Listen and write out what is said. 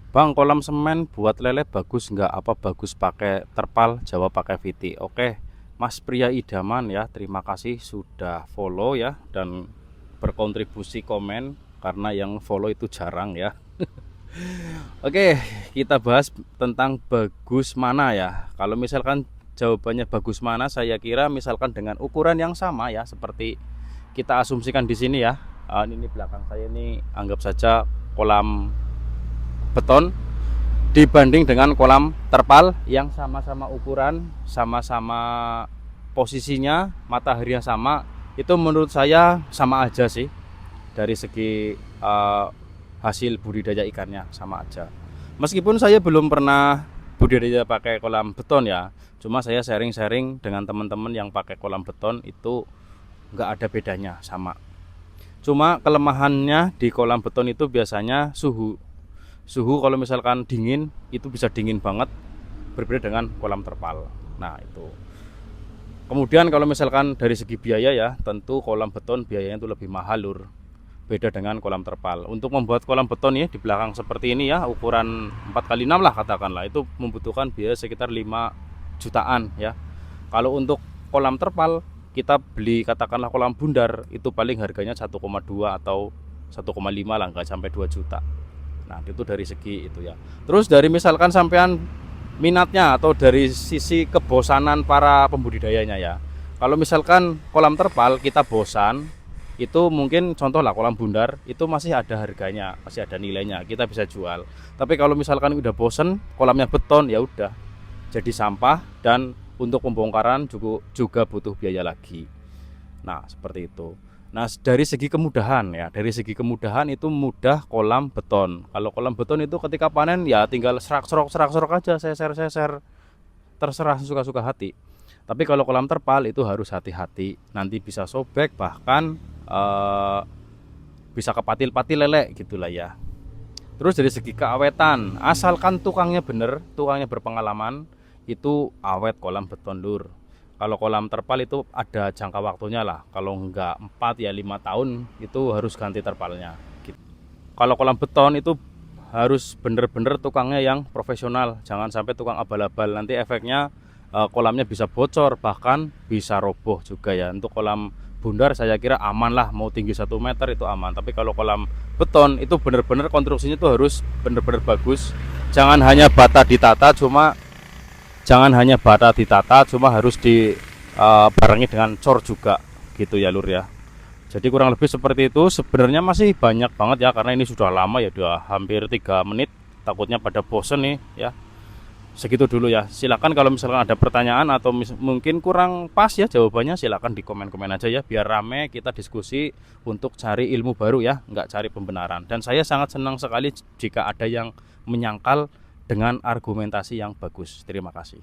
Bang, kolam semen buat lele bagus nggak? Apa bagus pakai terpal? Jawab pakai VT. Oke, Mas Pria Idaman ya, terima kasih sudah follow ya dan berkontribusi komen karena yang follow itu jarang ya. Oke, kita bahas tentang bagus mana ya. Kalau misalkan jawabannya bagus mana, saya kira misalkan dengan ukuran yang sama ya, seperti kita asumsikan di sini ya. Ini belakang saya ini anggap saja kolam beton dibanding dengan kolam terpal yang sama-sama ukuran, sama-sama posisinya, mataharinya sama, itu menurut saya sama aja sih dari segi hasil budidaya ikannya sama aja. Meskipun saya belum pernah budidaya pakai kolam beton ya, cuma saya sharing-sharing dengan teman-teman yang pakai kolam beton itu nggak ada bedanya, sama. Cuma kelemahannya di kolam beton itu biasanya suhu kalau misalkan dingin itu bisa dingin banget, berbeda dengan kolam terpal. Nah itu kemudian kalau misalkan dari segi biaya ya, tentu kolam beton biayanya itu lebih mahal lur, beda dengan kolam terpal. Untuk membuat kolam beton ya di belakang seperti ini ya, ukuran 4x6 lah katakanlah, itu membutuhkan biaya sekitar 5 jutaan ya. Kalau untuk kolam terpal kita beli katakanlah kolam bundar itu paling harganya 1,2 atau 1,5 lah, nggak sampai 2 juta. Nah itu dari segi itu ya. Terus dari misalkan sampean minatnya atau dari sisi kebosanan para pembudidayanya ya. Kalau misalkan kolam terpal kita bosan, itu mungkin contoh lah kolam bundar itu masih ada harganya, masih ada nilainya, kita bisa jual. Tapi kalau misalkan udah bosen, kolamnya beton ya udah jadi sampah dan untuk pembongkaran juga butuh biaya lagi. Nah seperti itu. Nah dari segi kemudahan ya, dari segi kemudahan itu mudah kolam beton. Kalau kolam beton itu ketika panen ya tinggal serak-serok aja, seser terserah suka-suka hati. Tapi kalau kolam terpal itu harus hati-hati, nanti bisa sobek, bahkan eh, bisa kepatil-patil lele gitulah ya. Terus dari segi keawetan, asalkan tukangnya bener, tukangnya berpengalaman, itu awet kolam beton lur. Kalau kolam terpal itu ada jangka waktunya lah. Kalau enggak 4 ya 5 tahun itu harus ganti terpalnya. Gitu. Kalau kolam beton itu harus bener-bener tukangnya yang profesional. Jangan sampai tukang abal-abal, nanti efeknya kolamnya bisa bocor, bahkan bisa roboh juga ya. Untuk kolam bundar saya kira aman lah, mau tinggi 1 meter itu aman. Tapi kalau kolam beton itu bener-bener konstruksinya itu harus bener-bener bagus. Jangan hanya bata ditata, cuma harus dibarengi dengan cor juga gitu ya lur ya. Jadi kurang lebih seperti itu. Sebenarnya masih banyak banget ya, karena ini sudah lama ya, sudah hampir 3 menit. Takutnya pada bosen nih ya. Segitu dulu ya. Silakan kalau misalkan ada pertanyaan atau mungkin kurang pas ya jawabannya, silakan di komen-komen aja ya, biar rame kita diskusi untuk cari ilmu baru ya, nggak cari pembenaran. Dan saya sangat senang sekali jika ada yang menyangkal dengan argumentasi yang bagus. Terima kasih.